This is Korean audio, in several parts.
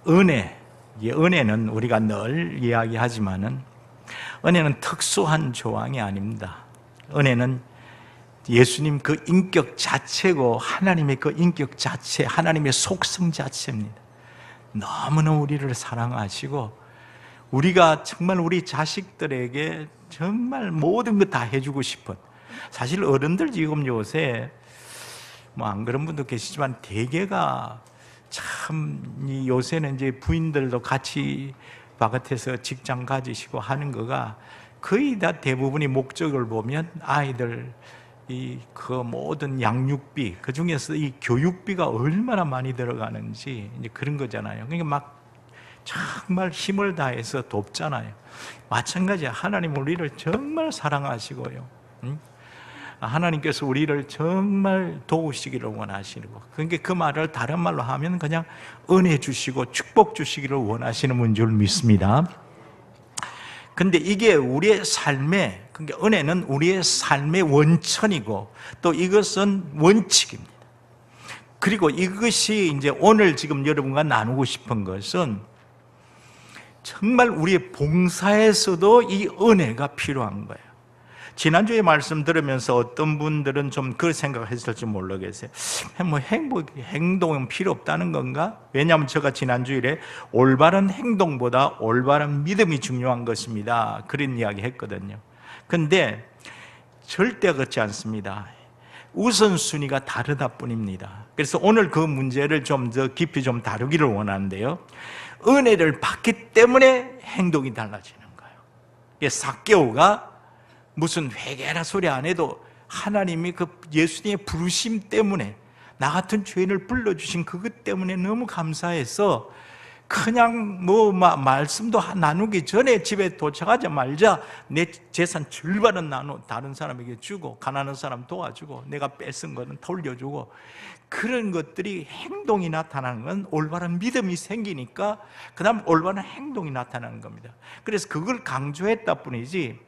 은혜, 은혜는 우리가 늘 이야기하지만은 은혜는 특수한 조항이 아닙니다. 은혜는 예수님 그 인격 자체고 하나님의 그 인격 자체, 하나님의 속성 자체입니다. 너무너무 우리를 사랑하시고 우리가 정말 우리 자식들에게 정말 모든 거 다 해주고 싶은, 사실 어른들 지금 요새 뭐 안 그런 분도 계시지만 대개가 참 요새는 이제 부인들도 같이 바깥에서 직장 가지시고 하는 거가 거의 다 대부분이 목적을 보면 아이들 그 모든 양육비, 그 중에서 이 교육비가 얼마나 많이 들어가는지 이제 그런 거잖아요. 그러니까 막 정말 힘을 다해서 돕잖아요. 마찬가지야. 하나님 우리를 정말 사랑하시고요. 하나님께서 우리를 정말 도우시기를 원하시고, 그러니까 그 말을 다른 말로 하면 그냥 은혜 주시고 축복 주시기를 원하시는 분인 줄 믿습니다. 근데 이게 우리의 삶의, 그러니까 은혜는 우리의 삶의 원천이고 또 이것은 원칙입니다. 그리고 이것이 이제 오늘 지금 여러분과 나누고 싶은 것은 정말 우리의 봉사에서도 이 은혜가 필요한 거예요. 지난주에 말씀 들으면서 어떤 분들은 좀 그 생각을 했을지 모르겠어요. 뭐 행동은 필요 없다는 건가? 왜냐하면 제가 지난주일에 올바른 행동보다 올바른 믿음이 중요한 것입니다, 그런 이야기 했거든요. 근데 절대 그렇지 않습니다. 우선순위가 다르다 뿐입니다. 그래서 오늘 그 문제를 좀 더 깊이 좀 다루기를 원하는데요, 은혜를 받기 때문에 행동이 달라지는 거예요. 삭개오가 무슨 회개라 소리 안 해도 하나님이 그 예수님의 부르심 때문에, 나 같은 죄인을 불러주신 그것 때문에 너무 감사해서 그냥 뭐 말씀도 나누기 전에 집에 도착하자마자 내 재산 절반은 다른 사람에게 주고, 가난한 사람 도와주고, 내가 뺏은 거는 돌려주고, 그런 것들이 행동이 나타나는 건 올바른 믿음이 생기니까 그 다음 올바른 행동이 나타나는 겁니다. 그래서 그걸 강조했다 뿐이지,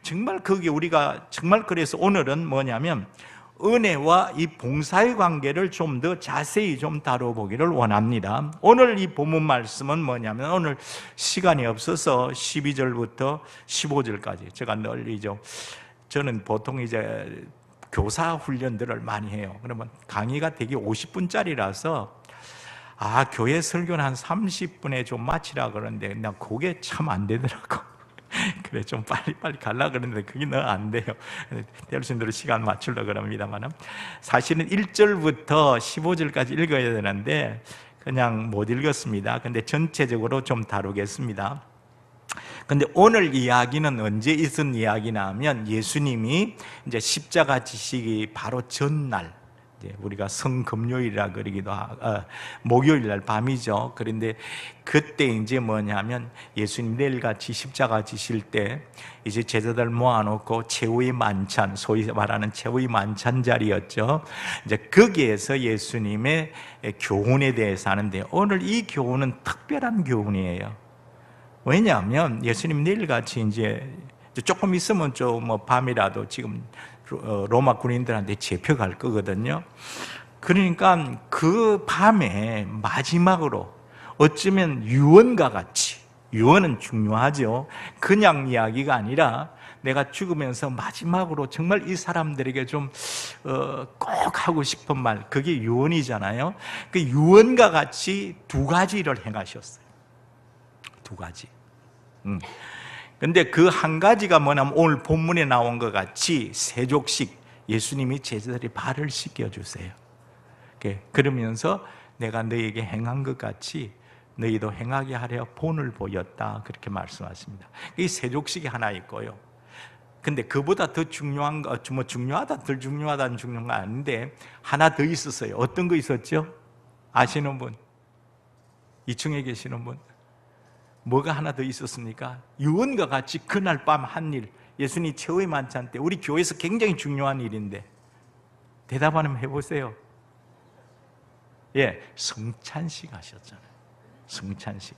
정말 그게 우리가 정말, 그래서 오늘은 뭐냐면 은혜와 이 봉사의 관계를 좀 더 자세히 좀 다뤄보기를 원합니다. 오늘 이 본문 말씀은 뭐냐면, 오늘 시간이 없어서 12절부터 15절까지 제가 널리죠. 저는 보통 이제 교사 훈련들을 많이 해요. 그러면 강의가 되게 50분짜리라서 교회 설교는 한 30분에 좀 마치라 그러는데 나 그게 참 안 되더라고. 그래 좀 빨리 가려고 그러는데 그게 너무 안 돼요. 대로신대로 시간 맞추려고 그럽니다만, 사실은 1절부터 15절까지 읽어야 되는데 그냥 못 읽었습니다. 근데 전체적으로 좀 다루겠습니다. 근데 오늘 이야기는 언제 있은 이야기나 하면, 예수님이 이제 십자가 지시기 바로 전날, 이제 우리가 성금요일이라 그러기도 하고, 목요일 날 밤이죠. 그런데 그때 이제 뭐냐면, 예수님 내일같이 십자가 지실 때 이제 제자들 모아놓고 최후의 만찬, 소위 말하는 최후의 만찬 자리였죠. 이제 거기에서 예수님의 교훈에 대해서 하는데, 오늘 이 교훈은 특별한 교훈이에요. 왜냐하면 예수님 내일같이 이제 조금 있으면 좀 뭐 밤이라도 지금 로마 군인들한테 잡혀갈 거거든요. 그러니까 그 밤에 마지막으로 어쩌면 유언과 같이, 유언은 중요하죠. 그냥 이야기가 아니라 내가 죽으면서 마지막으로 정말 이 사람들에게 좀 꼭 하고 싶은 말, 그게 유언이잖아요. 그 유언과 같이 두 가지를 행하셨어요. 두 가지. 근데 그 한 가지가 뭐냐면, 오늘 본문에 나온 것 같이 세족식, 예수님이 제자들이 발을 씻겨주세요. 그러면서 내가 너희에게 행한 것 같이 너희도 행하게 하려 본을 보였다, 그렇게 말씀하십니다. 이 세족식이 하나 있고요. 근데 그보다 더 중요한 거, 뭐 중요하다 덜 중요하다는 중요한 건 아닌데 하나 더 있었어요. 어떤 거 있었죠? 아시는 분? 2층에 계시는 분? 뭐가 하나 더 있었습니까? 유언과 같이 그날 밤 한 일, 예수님 최후의 만찬 때 우리 교회에서 굉장히 중요한 일인데 대답 한번 해보세요. 성찬식 하셨잖아요. 성찬식.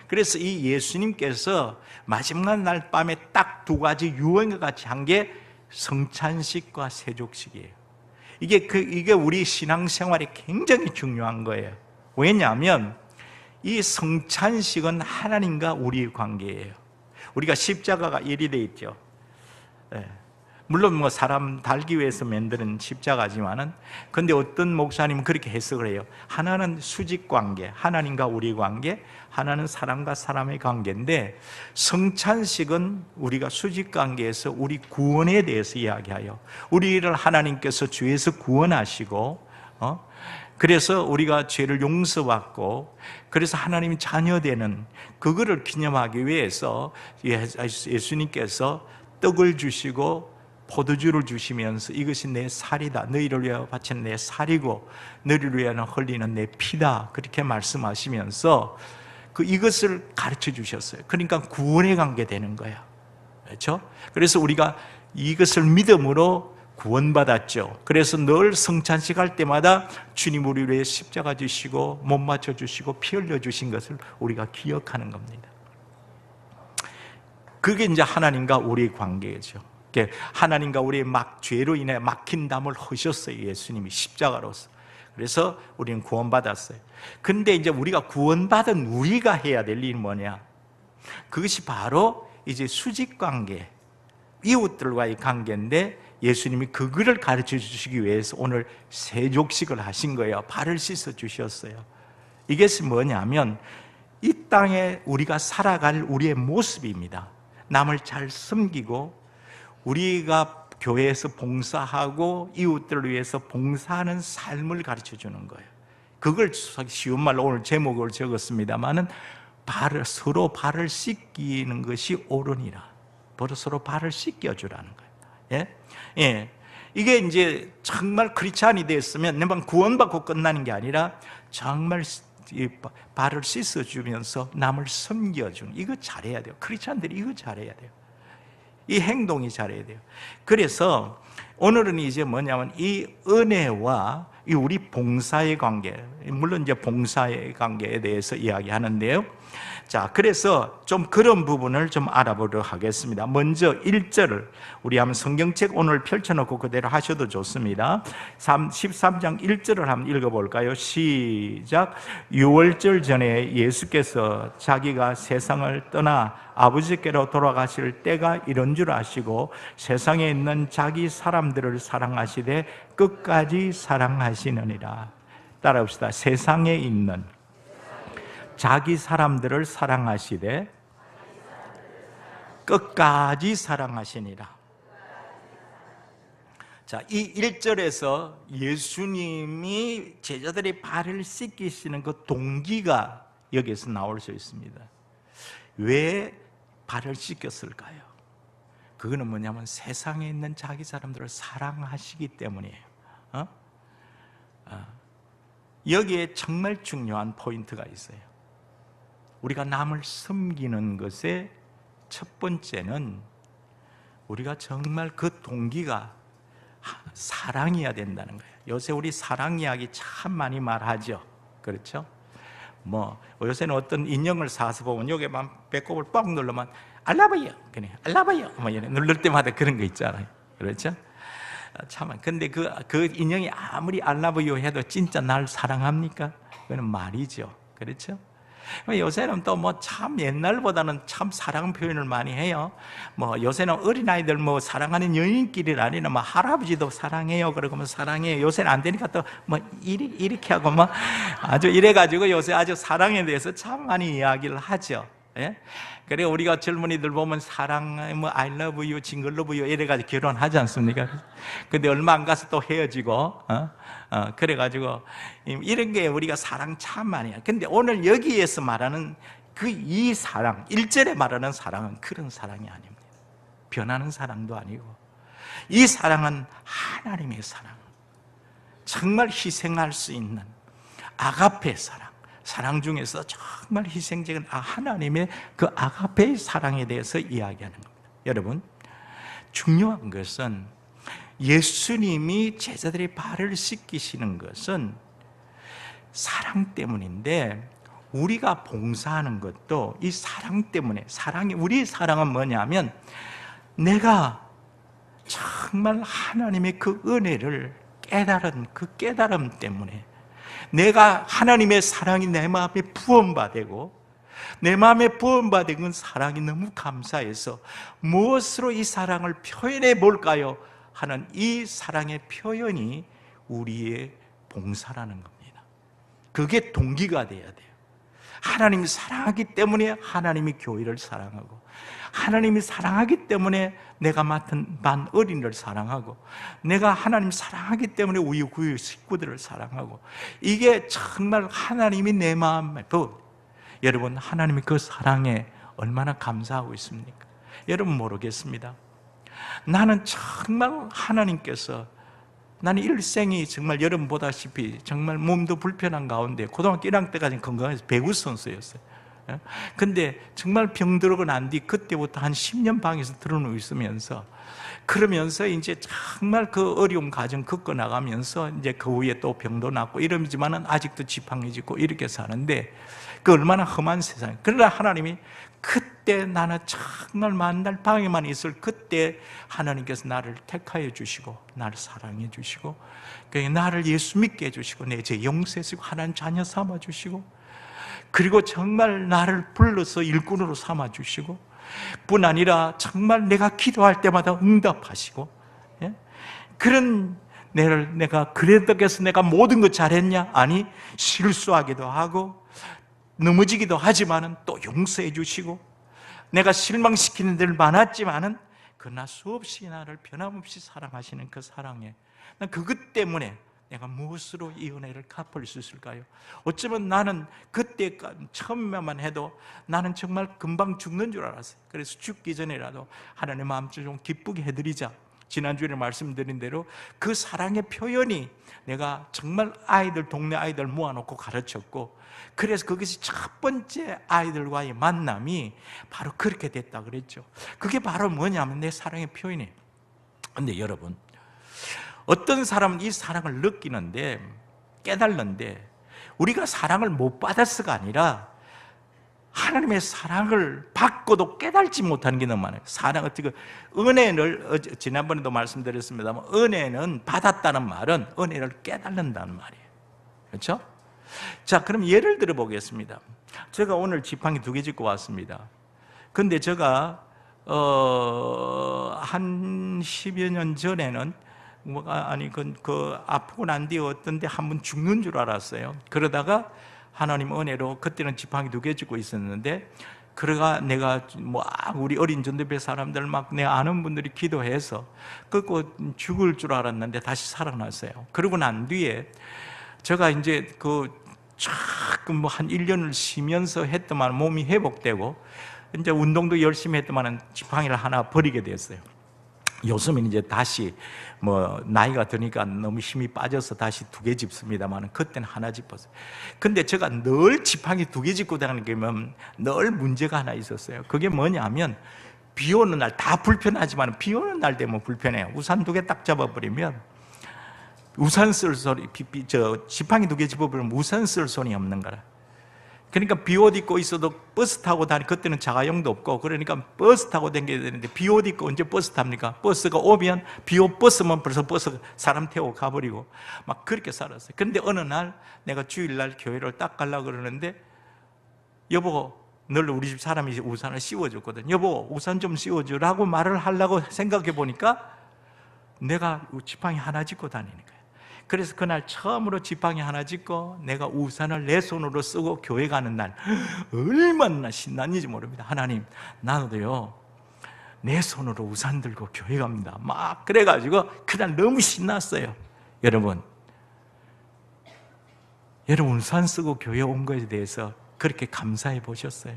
그래서 이 예수님께서 마지막 날 밤에 딱 두 가지 유언과 같이 한 게 성찬식과 세족식이에요. 이게 우리 신앙생활에 굉장히 중요한 거예요. 왜냐하면 이 성찬식은 하나님과 우리의 관계예요. 우리가 십자가가 일이 돼 있죠. 예. 물론 뭐 사람 달기 위해서 만드는 십자가지만은, 근데 어떤 목사님은 그렇게 해석을 해요. 하나는 수직 관계, 하나님과 우리 관계, 하나는 사람과 사람의 관계인데, 성찬식은 우리가 수직 관계에서 우리 구원에 대해서 이야기하여 우리를 하나님께서 죄에서 구원하시고, 그래서 우리가 죄를 용서받고, 그래서 하나님의 자녀되는 그거를 기념하기 위해서 예수님께서 떡을 주시고 포도주를 주시면서 이것이 내 살이다, 너희를 위하여 바치는 내 살이고 너희를 위하여 흘리는 내 피다, 그렇게 말씀하시면서 이것을 가르쳐 주셨어요. 그러니까 구원의 관계 되는 거야. 그렇죠? 그래서 우리가 이것을 믿음으로 구원받았죠. 그래서 늘 성찬식 할 때마다 주님 우리 위해 십자가 주시고 못 맞춰 주시고 피 흘려 주신 것을 우리가 기억하는 겁니다. 그게 이제 하나님과 우리의 관계죠. 하나님과 우리의 죄로 인해 막힌 담을 허셨어요, 예수님이 십자가로서. 그래서 우리는 구원받았어요. 근데 이제 우리가 구원받은 우리가 해야 될 일이 뭐냐? 그것이 바로 이제 수직관계, 이웃들과의 관계인데, 예수님이 그거를 가르쳐 주시기 위해서 오늘 세족식을 하신 거예요. 발을 씻어 주셨어요. 이것이 뭐냐면 이 땅에 우리가 살아갈 우리의 모습입니다. 남을 잘 섬기고 우리가 교회에서 봉사하고 이웃들을 위해서 봉사하는 삶을 가르쳐 주는 거예요. 그걸 쉬운 말로 오늘 제목을 적었습니다마는 서로 발을 씻기는 것이 옳으니라. 서로 발을 씻겨주라는 거예요. 예? 예. 이게 이제 정말 크리스찬이 됐으면 내만 구원받고 끝나는 게 아니라 정말 발을 씻어주면서 남을 섬겨주는, 이거 잘해야 돼요. 크리스찬들이 이거 잘해야 돼요. 이 행동이 잘해야 돼요. 그래서 오늘은 이제 뭐냐면 이 은혜와 이 우리 봉사의 관계, 물론 이제 봉사의 관계에 대해서 이야기하는데요. 자, 그래서 좀 그런 부분을 좀 알아보도록 하겠습니다. 먼저 1절을 우리 한번 성경책 오늘 펼쳐놓고 그대로 하셔도 좋습니다. 13장 1절을 한번 읽어볼까요? 시작. 6월절 전에 예수께서 자기가 세상을 떠나 아버지께로 돌아가실 때가 이런 줄 아시고 세상에 있는 자기 사람들을 사랑하시되 끝까지 사랑하시느니라. 따라합시다. 세상에 있는 자기 사람들을 사랑하시되 끝까지 사랑하시니라. 자, 이 1절에서 예수님이 제자들의 발을 씻기시는 그 동기가 여기에서 나올 수 있습니다. 왜 발을 씻겼을까요? 그거는 뭐냐면 세상에 있는 자기 사람들을 사랑하시기 때문이에요. 여기에 정말 중요한 포인트가 있어요. 우리가 남을 섬기는 것의 첫 번째는 우리가 정말 그 동기가 사랑이어야 된다는 거예요. 요새 우리 사랑 이야기 참 많이 말하죠. 그렇죠? 요새는 어떤 인형을 사서 보면 여기만 배꼽을 뻥 누르면 알라바요, 그냥 알라바요, 누를 때마다 그런 거 있잖아요. 그렇죠? 참, 근데 그 인형이 아무리 알라바요 해도 진짜 날 사랑합니까? 그건 말이죠. 그렇죠? 요새는 또 참 옛날보다는 참 사랑 표현을 많이 해요. 요새는 어린아이들 사랑하는 연인끼리 아니라 할아버지도 사랑해요. 그러고 사랑해요. 요새는 안 되니까 또 이렇게 하고 아주 이래가지고 요새 아주 사랑에 대해서 참 많이 이야기를 하죠. 예? 그래 우리가 젊은이들 보면 사랑, I love you, 징글 love you 이래가지고 결혼하지 않습니까? 근데 얼마 안 가서 또 헤어지고, 그래가지고 이런 게 우리가 사랑 참 많이 해요. 근데 오늘 여기에서 말하는 이 사랑, 1절에 말하는 사랑은 그런 사랑이 아닙니다. 변하는 사랑도 아니고, 이 사랑은 하나님의 사랑, 정말 희생할 수 있는 아가페 사랑 중에서 정말 희생적인 하나님의 그 아가페의 사랑에 대해서 이야기하는 겁니다. 여러분, 중요한 것은 예수님이 제자들의 발을 씻기시는 것은 사랑 때문인데, 우리가 봉사하는 것도 이 사랑 때문에, 우리의 사랑은 뭐냐면 내가 정말 하나님의 그 은혜를 깨달은 그 깨달음 때문에 내가 하나님의 사랑이 내 마음에 부음받고 내 마음에 부음받은 사랑이 너무 감사해서 무엇으로 이 사랑을 표현해 볼까요? 하는 이 사랑의 표현이 우리의 봉사라는 겁니다. 그게 동기가 돼야 돼요. 하나님이 사랑하기 때문에 하나님이 교회를 사랑하고, 하나님이 사랑하기 때문에 내가 맡은 반 어린이를 사랑하고, 내가 하나님 사랑하기 때문에 우리 교회 식구들을 사랑하고, 이게 정말 하나님이 내 마음에 여러분, 하나님이 그 사랑에 얼마나 감사하고 있습니까? 여러분 모르겠습니다. 나는 정말 하나님께서, 나는 일생이 정말 여러분 보다시피 정말 몸도 불편한 가운데 고등학교 1학년 때까지는 건강해서 배구 선수였어요. 근데 정말 병들고 난 뒤 그때부터 한 10년 방에서 들어누워 있으면서, 그러면서 이제 정말 그 어려운 과정 겪어 나가면서 이제 그 후에 또 병도 낫고 이러지만은 아직도 지팡이지고 이렇게 사는데, 그 얼마나 험한 세상. 그러나 하나님이 그때 나는 정말 만날 방에만 있을 그때 하나님께서 나를 택하여 주시고 나를 사랑해 주시고 나를 예수 믿게 해주시고 내 죄 용서해주시고 하나님 자녀 삼아 주시고, 그리고 정말 나를 불러서 일꾼으로 삼아 주시고, 뿐 아니라 정말 내가 기도할 때마다 응답하시고, 그런 내가 그래도 해서 내가 모든 것 잘했냐? 아니, 실수하기도 하고 넘어지기도 하지만은 또 용서해 주시고, 내가 실망시키는 데를 많았지만은 그러나 수없이 나를 변함없이 사랑하시는 그 사랑에, 난 그것 때문에 내가 무엇으로 이 은혜를 갚을 수 있을까요? 어쩌면 나는 그때 처음에만 해도 나는 정말 금방 죽는 줄 알았어요. 그래서 죽기 전에라도 하나님 마음 좀 기쁘게 해드리자. 지난주에 말씀드린 대로 그 사랑의 표현이 내가 정말 동네 아이들 모아놓고 가르쳤고, 그래서 그것이 첫 번째 아이들과의 만남이 바로 그렇게 됐다 그랬죠. 그게 바로 뭐냐면 내 사랑의 표현이에요. 근데 여러분, 어떤 사람은 이 사랑을 느끼는데, 깨달는데, 우리가 사랑을 못 받았어가 아니라 하나님의 사랑을 받고도 깨달지 못하는 게 너무 많아요. 은혜를 지난번에도 말씀드렸습니다만, 은혜는 받았다는 말은 은혜를 깨달는다는 말이에요. 그렇죠? 자, 그럼 예를 들어 보겠습니다. 제가 오늘 지팡이 2개 짚고 왔습니다. 근데 제가 한 10여 년 전에는 아프고 난 뒤에 어떤데 한 번 죽는 줄 알았어요. 그러다가 하나님 은혜로 그때는 지팡이 2개 짚고 있었는데, 그러가 내가 우리 어린 전도배 사람들 내 아는 분들이 기도해서 그거 죽을 줄 알았는데 다시 살아났어요. 그러고 난 뒤에 제가 이제 한 1년을 쉬면서 했더만 몸이 회복되고 이제 운동도 열심히 했더만 지팡이를 하나 버리게 됐어요. 요즘은 이제 다시 나이가 드니까 너무 힘이 빠져서 다시 2개 짚습니다만, 그때는 하나 짚었어요. 근데 제가 늘 지팡이 2개 짚고 다니면 늘 문제가 하나 있었어요. 그게 뭐냐면, 비 오는 날 다 불편하지만 비 오는 날 되면 불편해요. 우산 2개 딱 잡아버리면 우산 쓸 소리, 지팡이 2개 짚어버리면 우산 쓸 손이 없는 거라. 그러니까 비옷 입고 있어도 버스 타고 그때는 자가용도 없고, 그러니까 버스 타고 다녀야 되는데, 비옷 입고 언제 버스 탑니까? 버스가 오면 비옷 버스면 벌써 버스 사람 태우고 가버리고 막 그렇게 살았어요. 그런데 어느 날 내가 주일날 교회를 딱 가려고 그러는데, 여보, 늘 우리 집 사람이 우산을 씌워줬거든. 여보, 우산 좀 씌워주라고 말을 하려고 생각해 보니까 내가 지팡이 하나 짚고 다니는 거예요. 그래서 그날 처음으로 지팡이 하나 짚고 내가 우산을 내 손으로 쓰고 교회 가는 날, 얼마나 신났는지 모릅니다. 하나님, 나도요 내 손으로 우산 들고 교회 갑니다. 막 그래가지고 그날 너무 신났어요. 여러분 우산 쓰고 교회 온 것에 대해서 그렇게 감사해 보셨어요?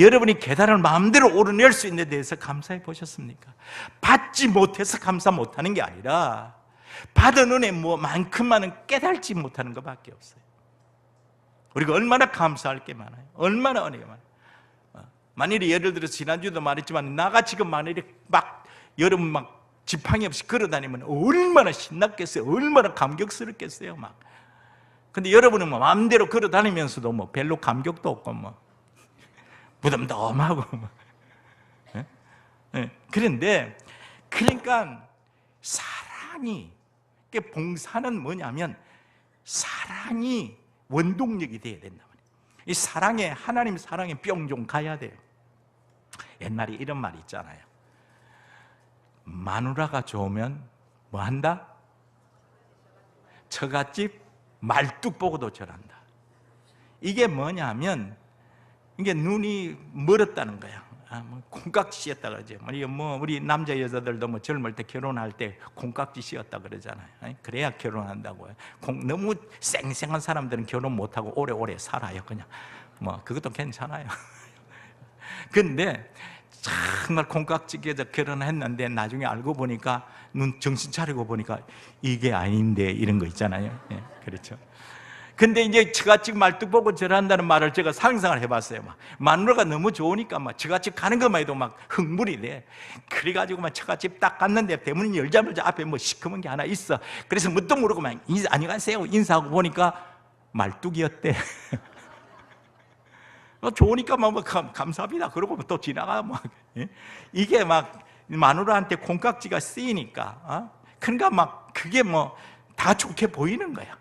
여러분이 계단을 마음대로 오르낼 수 있는 데 대해서 감사해 보셨습니까? 받지 못해서 감사 못하는 게 아니라 받은 은혜 만큼만은 깨달지 못하는 것밖에 없어요. 우리가 얼마나 감사할 게 많아요. 얼마나 은혜가 많아요. 만일에 예를 들어서 지난주에도 말했지만, 나가 지금 만일에 여러분 지팡이 없이 걸어다니면 얼마나 신났겠어요. 얼마나 감격스럽겠어요. 근데 여러분은 마음대로 걸어다니면서도 별로 감격도 없고 무덤덤하고 그런데, 그러니까 사랑이, 봉사는 뭐냐면 사랑이 원동력이 돼야 된단 말이에요. 이 사랑에, 하나님 사랑에 뿅 좀 가야 돼요. 옛날에 이런 말이 있잖아요. 마누라가 좋으면 뭐 한다? 처갓집 말뚝 보고도 절한다. 이게 뭐냐면 이게 눈이 멀었다는 거야. 뭐 콩깍지 씌었다 그러죠. 우리 남자 여자들도 뭐 젊을 때 결혼할 때 콩깍지 씌었다 그러잖아요. 그래야 결혼한다고요. 너무 쌩쌩한 사람들은 결혼 못하고 오래오래 살아요. 그냥 뭐 그것도 괜찮아요. 근데 정말 콩깍지 껴서 결혼했는데 나중에 알고 보니까 눈 정신 차리고 보니까 이게 아닌데 이런 거 있잖아요. 예, 그렇죠. 근데 이제 처갓집 말뚝 보고 절한다는 말을 제가 상상을 해봤어요. 마누라가 너무 좋으니까 처갓집 가는 것만 해도 흥분이 돼. 그래가지고 처갓집 딱 갔는데 대문 열자마자 앞에 시커먼 게 하나 있어. 그래서 뭣도 모르고 안녕하세요 인사하고 보니까 말뚝이었대. 좋으니까 감사합니다. 그러고 또 지나가 이게 마누라한테 콩깍지가 쓰이니까 그러니까 그게 다 좋게 보이는 거야.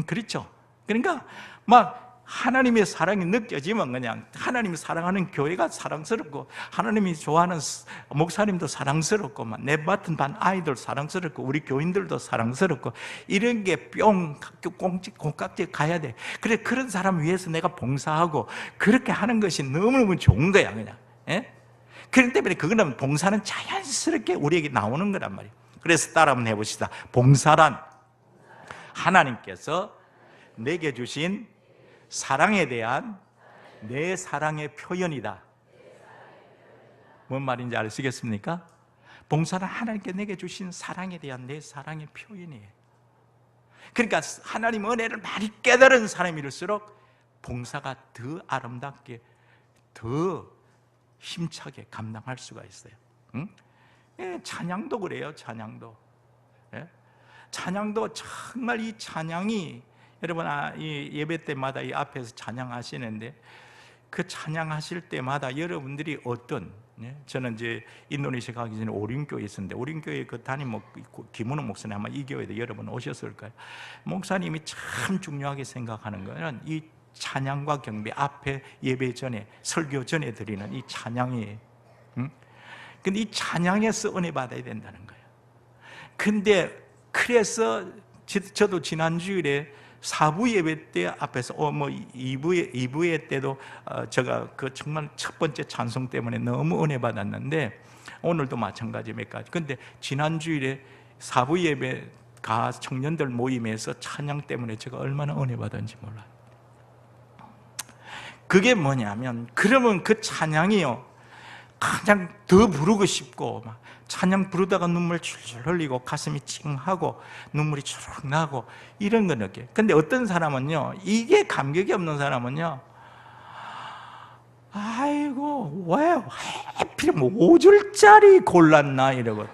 그렇죠. 그러니까 하나님의 사랑이 느껴지면 그냥 하나님이 사랑하는 교회가 사랑스럽고 하나님이 좋아하는 목사님도 사랑스럽고 내 맡은 반 아이들 사랑스럽고 우리 교인들도 사랑스럽고 이런 게 뿅 콩깍지에 가야 돼. 그래 그런 사람 위해서 내가 봉사하고 그렇게 하는 것이 너무너무 좋은 거야 그냥. 예? 그렇기 때문에 그거는 봉사는 자연스럽게 우리에게 나오는 거란 말이에요. 그래서 따라 한번 해봅시다. 봉사란 하나님께서 내게 주신 사랑에 대한 내 사랑의 표현이다. 뭔 말인지 아시겠습니까? 봉사는 하나님께 내게 주신 사랑에 대한 내 사랑의 표현이에요. 그러니까 하나님 은혜를 많이 깨달은 사람일수록 봉사가 더 아름답게 더 힘차게 감당할 수가 있어요. 응? 예, 찬양도 그래요. 찬양도. 예? 찬양도 정말 이 찬양이 여러분 이 예배 때마다 이 앞에서 찬양하시는데 그 찬양하실 때마다 여러분들이 저는 이제 인도네시아 가기 전에 오륜교에 있었는데 오륜교에 그 담임 김은호 목사님 아마 이 교회도 여러분 오셨을 거예요. 목사님이 참 중요하게 생각하는 거는 이 찬양과 경배 앞에 예배 전에 설교 전에 드리는 이 찬양이에요. 근데 이 찬양에서 은혜 받아야 된다는 거예요. 근데 그래서 저도 지난주일에 4부 예배 때 앞에서 2부 예 때도 제가 그 정말 첫 번째 찬송 때문에 너무 은혜 받았는데 오늘도 마찬가지 몇 가지. 근데 지난주일에 4부 예배 청년들 모임에서 찬양 때문에 제가 얼마나 은혜 받았는지 몰라요. 그게 뭐냐면 그러면 그 찬양이요 그냥 더 부르고 싶고 찬양 부르다가 눈물 줄줄 흘리고 가슴이 찡하고 눈물이 주룩 나고 이런 거 느껴요. 근데 어떤 사람은요 이게 감격이 없는 사람은요 아이고 왜 하필 5절짜리 골랐나 이러고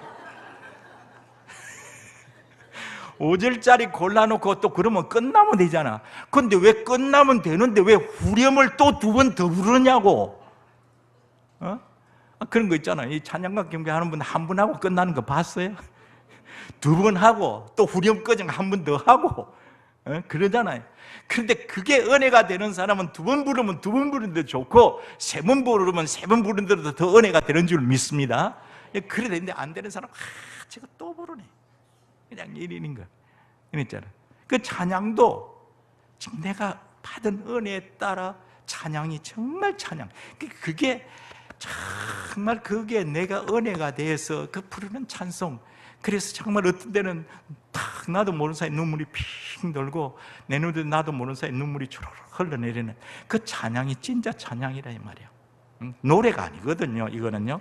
5절짜리 골라놓고 또 그러면 끝나면 되잖아. 근데 왜 끝나면 되는데 왜 후렴을 또 2번 더 부르냐고. 그런 거 있잖아요. 이 찬양과 경배하는 분 한 분 하고 끝나는 거 봤어요? 2번 하고 또 후렴 꺼정 한 번 더 하고 그러잖아요. 그런데 그게 은혜가 되는 사람은 2번 부르면 2번 부르는 데 좋고 3번 부르면 3번 부르는 데도 더 은혜가 되는 줄 믿습니다. 그래 되는데 안 되는 사람 제가 또 부르네. 그냥 이러는 거. 이랬잖아요. 그 찬양도 지금 내가 받은 은혜에 따라 찬양이 정말 찬양. 그게 정말 그게 내가 은혜가 돼서 그 부르는 찬송. 그래서 정말 어떤 때는 탁 나도 모르는 사이에 눈물이 핑 돌고 내 눈에도 나도 모르는 사이에 눈물이 주르륵 흘러내리는 그 찬양이 진짜 찬양이라 이 말이에요. 노래가 아니거든요. 이거는요.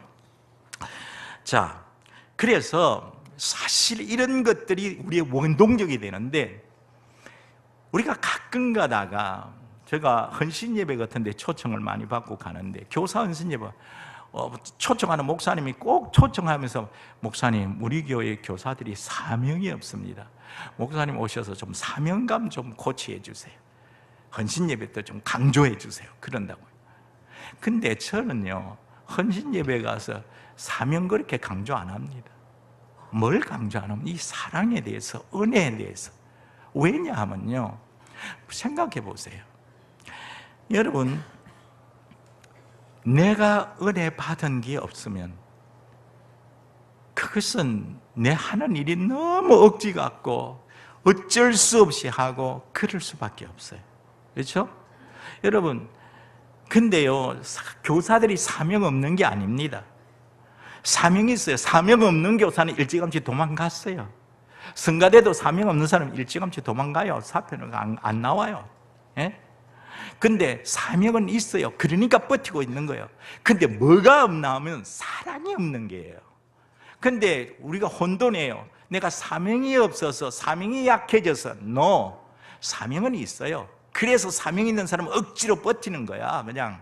자, 그래서 사실 이런 것들이 우리의 원동력이 되는데 우리가 가끔 가다가 제가 헌신예배 같은 데 초청을 많이 받고 가는데 교사 헌신예배 초청하는 목사님이 꼭 초청하면서 목사님 우리 교회 교사들이 사명이 없습니다. 목사님 오셔서 좀 사명감 좀 고치해 주세요. 헌신예배 때 좀 강조해 주세요. 그런다고요. 근데 저는요 헌신예배 가서 사명 그렇게 강조 안 합니다. 뭘 강조 안 하면 이 사랑에 대해서 은혜에 대해서 왜냐하면요, 생각해 보세요. 여러분, 내가 은혜 받은 게 없으면 그것은 내 하는 일이 너무 억지 같고 어쩔 수 없이 하고 그럴 수밖에 없어요. 그렇죠? 여러분, 근데요, 교사들이 사명 없는 게 아닙니다. 사명이 있어요. 사명 없는 교사는 일찌감치 도망갔어요. 성가대도 사명 없는 사람은 일찌감치 도망가요. 사표는 안 나와요. 예? 근데 사명은 있어요. 그러니까 버티고 있는 거예요. 근데 뭐가 없나 하면 사랑이 없는 게예요. 근데 우리가 혼돈해요. 내가 사명이 없어서, 사명이 약해져서. No, 사명은 있어요. 그래서 사명 있는 사람은 억지로 버티는 거야. 그냥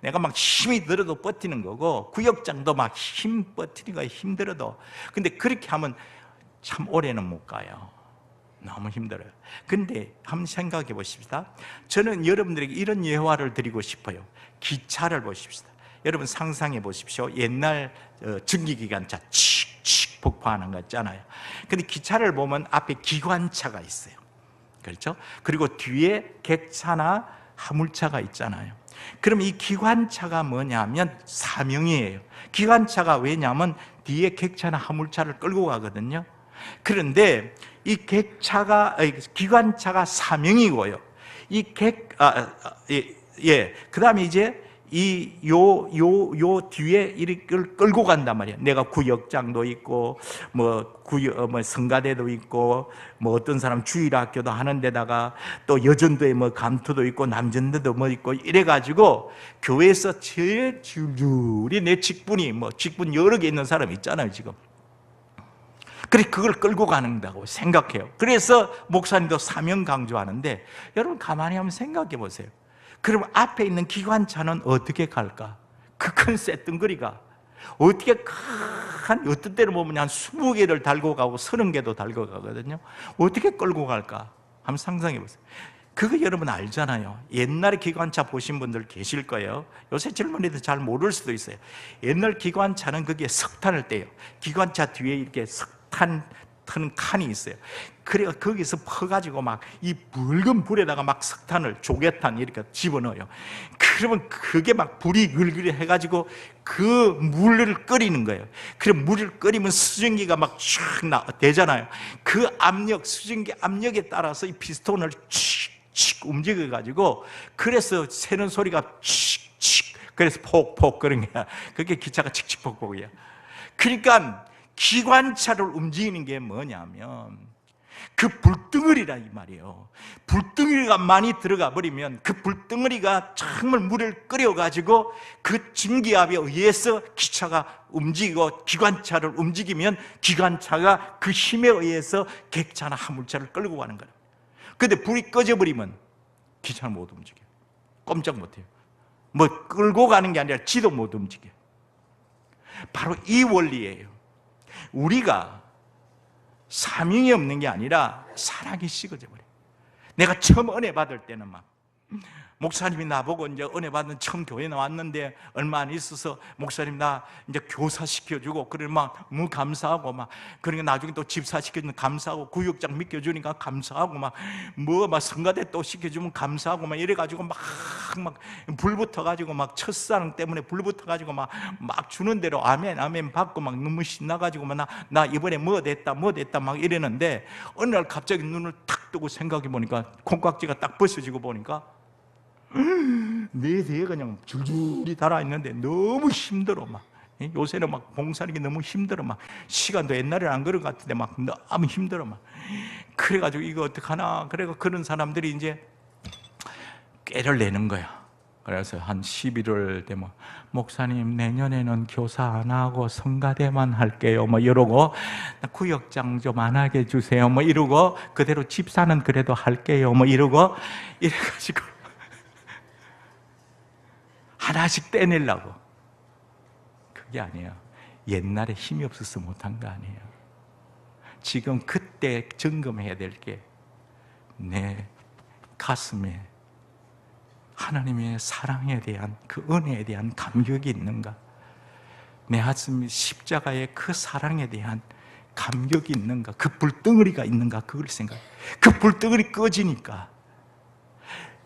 내가 막 힘이 들어도 버티는 거고, 구역장도 막 힘 버티는 거야. 힘들어도. 근데 그렇게 하면 참 오래는 못 가요. 너무 힘들어요. 근데 한번 생각해 보십시다. 저는 여러분들에게 이런 예화를 드리고 싶어요. 기차를 보십시다. 여러분 상상해 보십시오. 옛날 전기기관차 칙칙 폭파하는 거 있잖아요. 근데 기차를 보면 앞에 기관차가 있어요. 그렇죠? 그리고 뒤에 객차나 화물차가 있잖아요. 그럼 이 기관차가 뭐냐면 사명이에요. 기관차가 왜냐면 뒤에 객차나 화물차를 끌고 가거든요. 그런데 이 기관차가 사명이고요. 그 다음에 이제 요 뒤에 이걸 끌고 간단 말이에요. 내가 구역장도 있고, 성가대도 있고, 어떤 사람 주일학교도 하는 데다가 또 여전도에 감투도 있고, 남전도도 있고, 이래가지고, 교회에서 제일 줄줄이 내 직분이, 직분 여러 개 있는 사람 있잖아요, 지금. 그래, 그걸 끌고 가는다고 생각해요. 그래서 목사님도 사명 강조하는데, 여러분 가만히 한번 생각해 보세요. 그럼 앞에 있는 기관차는 어떻게 갈까? 그 큰 쇳덩거리가 어떻게 어떤 때는 보면 한 20개를 달고 가고 30개도 달고 가거든요. 어떻게 끌고 갈까? 한번 상상해 보세요. 그거 여러분 알잖아요. 옛날에 기관차 보신 분들 계실 거예요. 요새 젊은이들 잘 모를 수도 있어요. 옛날 기관차는 거기에 석탄을 떼요. 기관차 뒤에 이렇게 석탄 트는 칸이 있어요. 그래서 거기서 퍼가지고 막 이 붉은 불에다가 막 석탄을, 조개탄 이렇게 집어넣어요. 그러면 그게 막 불이 글글이 해가지고 그 물을 끓이는 거예요. 그럼 물을 끓이면 수증기가 막 촥 되잖아요. 그 압력, 수증기 압력에 따라서 이 피스톤을 칙칙 움직여가지고, 그래서 새는 소리가 칙칙, 그래서 폭폭 그런 거야. 그게 기차가 칙칙폭폭이야. 그러니까 기관차를 움직이는 게 뭐냐면 그 불덩어리라 이 말이에요. 불덩어리가 많이 들어가 버리면 그 불덩어리가 정말 물을 끓여가지고 그 증기압에 의해서 기차가 움직이고, 기관차를 움직이면 기관차가 그 힘에 의해서 객차나 화물차를 끌고 가는 거예요. 근데 불이 꺼져버리면 기차는 못 움직여요. 꼼짝 못해요. 끌고 가는 게 아니라 지도 못 움직여요. 바로 이 원리예요. 우리가 사명이 없는 게 아니라 사랑이 식어져 버려요. 내가 처음 은혜 받을 때는 막 목사님이 나보고 이제 은혜 받는 처음 교회 나왔는데 얼마 안 있어서 목사님 나 이제 교사 시켜주고, 그래 막 너무 감사하고, 막 그러니까 나중에 또 집사 시켜주면 감사하고, 구역장 맡겨주니까 감사하고, 막 성가대 또 시켜주면 감사하고, 막 이래가지고 막 불 붙어가지고, 막 첫사랑 때문에 불 붙어가지고 막 주는 대로 아멘 아멘 받고 막 너무 신나가지고, 막 나 이번에 뭐 됐다 막 이랬는데, 어느 날 갑자기 눈을 탁 뜨고 생각해 보니까 콩깍지가 딱 벗어지고 보니까 내 대에 그냥 줄줄이 달아있는데 너무 힘들어. 막 요새는 막 봉사하는 게 너무 힘들어. 막 시간도 옛날에는 안 그런 것 같은데 막 너무 힘들어. 막 그래가지고 이거 어떡하나. 그래서 그런 사람들이 이제 꾀를 내는 거야. 그래서 한 11월 되면 목사님 내년에는 교사 안 하고 성가대만 할게요 이러고, 구역장 좀 안 하게 해주세요 이러고, 그대로 집사는 그래도 할게요 이러고, 이래가지고 하나씩 떼내려고. 그게 아니에요. 옛날에 힘이 없어서 못한 거 아니에요. 지금 그때 점검해야 될 게 내 가슴에 하나님의 사랑에 대한, 그 은혜에 대한 감격이 있는가? 내 가슴 십자가의 그 사랑에 대한 감격이 있는가? 그 불덩어리가 있는가? 그걸 생각해. 그 불덩어리 꺼지니까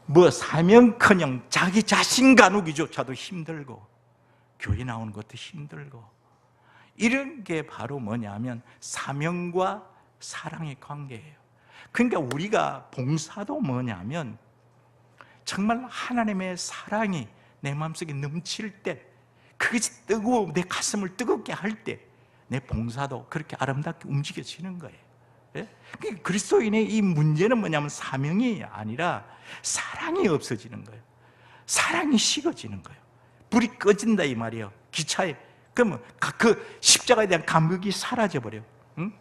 뭐 사명커녕 자기 자신 가누기조차도 힘들고 교회 나오는 것도 힘들고, 이런 게 바로 뭐냐면 사명과 사랑의 관계예요. 그러니까 우리가 봉사도 뭐냐면 정말 하나님의 사랑이 내 마음속에 넘칠 때, 그것이 뜨거워 내 가슴을 뜨겁게 할 때 내 봉사도 그렇게 아름답게 움직여지는 거예요. 예? 그리스도인의 이 문제는 뭐냐면 사명이 아니라 사랑이 없어지는 거예요. 사랑이 식어지는 거예요. 불이 꺼진다 이 말이에요. 기차에. 그러면 그 십자가에 대한 감격이 사라져버려요. 응?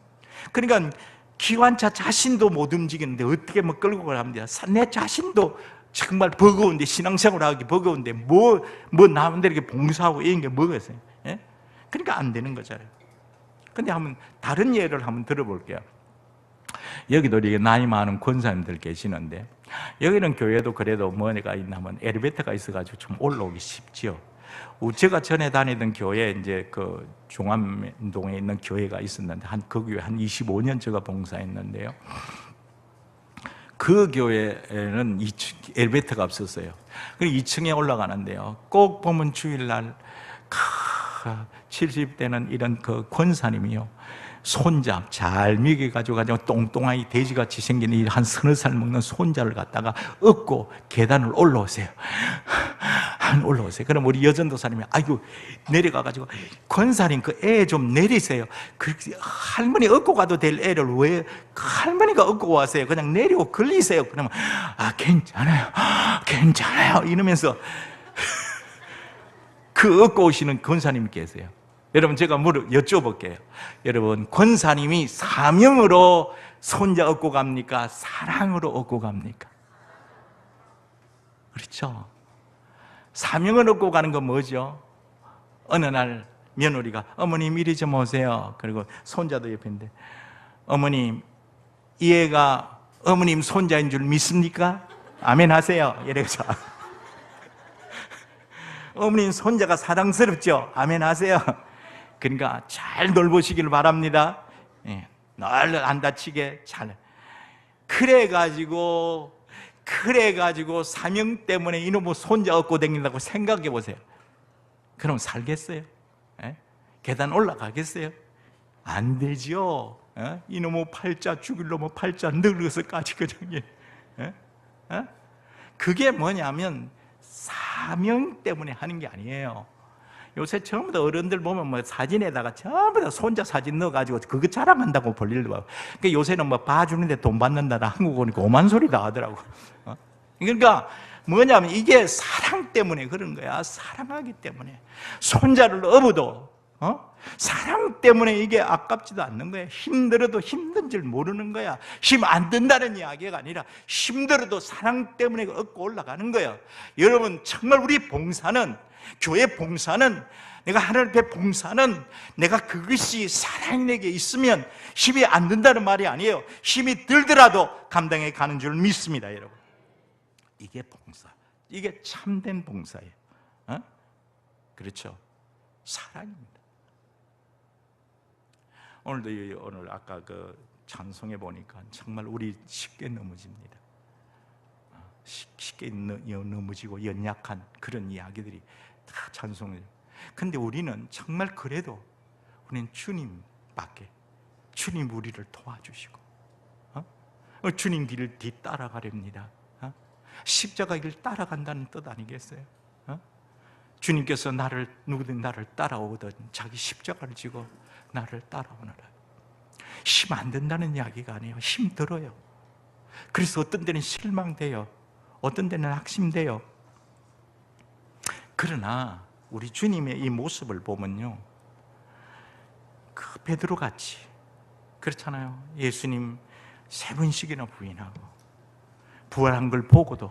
그러니까 기관차 자신도 못 움직이는데 어떻게 뭐 끌고 가랍니다. 내 자신도 정말 버거운데, 신앙생활 하기 버거운데 뭐 남들 이렇게 봉사하고 이런 게 뭐가 있어요? 예? 그러니까 안 되는 거잖아요. 근데 한번 다른 예를 한번 들어볼게요. 여기도 이렇게 나이 많은 권사님들 계시는데, 여기는 교회도 그래도 뭐가 있냐면 엘리베이터가 있어가지고 좀 올라오기 쉽지요. 제가 전에 다니던 교회, 이제 그 종암동에 있는 교회가 있었는데, 그 교회 한 25년 제가 봉사했는데요. 그 교회에는 2층 엘리베이터가 없었어요. 그리고 2층에 올라가는데요, 꼭 보면 주일날 70대는 이런 그 권사님이요, 손자 잘 먹여가지고 똥똥하게 돼지같이 생긴 이 한 서너 살 먹는 손자를 갖다가 업고 계단을 올라오세요. 올라오세요. 그럼 우리 여전도사님이 아이고 내려가가지고 권사님 그 애 좀 내리세요. 그렇게 할머니 업고 가도 될 애를 왜 할머니가 업고 와세요? 그냥 내리고 걸리세요. 그러면 괜찮아요 이러면서 그 업고 오시는 권사님이 계세요. 여러분 제가 여쭤볼게요. 여러분 권사님이 사명으로 손자 업고 갑니까? 사랑으로 업고 갑니까? 그렇죠? 사명을 얻고 가는 건 뭐죠? 어느 날 며느리가 어머님 이리 좀 오세요. 그리고 손자도 옆에 있는데, 어머님 이 애가 어머님 손자인 줄 믿습니까? 아멘 하세요. 이래서 어머님 손자가 사랑스럽죠? 아멘 하세요. 그러니까 잘 돌보시길 바랍니다. 늘 안 다치게 잘. 그래가지고 사명 때문에 이놈의 손자 얻고 다닌다고 생각해 보세요. 그럼 살겠어요? 계단 올라가겠어요? 안 되죠. 이놈의 팔자, 죽일 놈의 팔자 늙어서까지 그냥. 그게 뭐냐면 사명 때문에 하는 게 아니에요. 요새 전부 다 어른들 보면 뭐 사진에다가 전부 다 손자 사진 넣어가지고 그거 자랑한다고 볼일 봐. 그러니까 요새는 뭐 봐주는데 돈 받는다나 한국 오니까 오만 소리 다 하더라고. 그러니까 뭐냐면 이게 사랑 때문에 그런 거야. 사랑하기 때문에. 손자를 업어도 사랑 때문에 이게 아깝지도 않는 거야. 힘들어도 힘든 줄 모르는 거야. 힘 안 든다는 이야기가 아니라 힘들어도 사랑 때문에 얻고 올라가는 거야. 여러분 정말 우리 봉사는, 교회 봉사는, 내가 하나님 앞에 봉사는 내가 그것이 사랑이 내게 있으면 힘이 안 든다는 말이 아니에요. 힘이 들더라도 감당해 가는 줄 믿습니다. 여러분 이게 봉사, 이게 참된 봉사예요. 그렇죠? 사랑입니다. 오늘 아까 그 찬송해 보니까 정말 우리 쉽게 넘어집니다. 쉽게 넘어지고 연약한 그런 이야기들이 다 찬송해요. 근데 우리는 정말 그래도 우리는 주님밖에, 주님 우리를 도와주시고 주님 길을 뒤따라가렵니다. 십자가 길 따라간다는 뜻 아니겠어요? 주님께서 누구든 나를 따라오거든 자기 십자가를 지고 나를 따라오느라. 힘 안 든다는 이야기가 아니에요. 힘 들어요. 그래서 어떤 데는 실망돼요. 어떤 데는 낙심돼요. 그러나 우리 주님의 이 모습을 보면요, 그 베드로 같이 그렇잖아요. 예수님 3번씩이나 부인하고 부활한 걸 보고도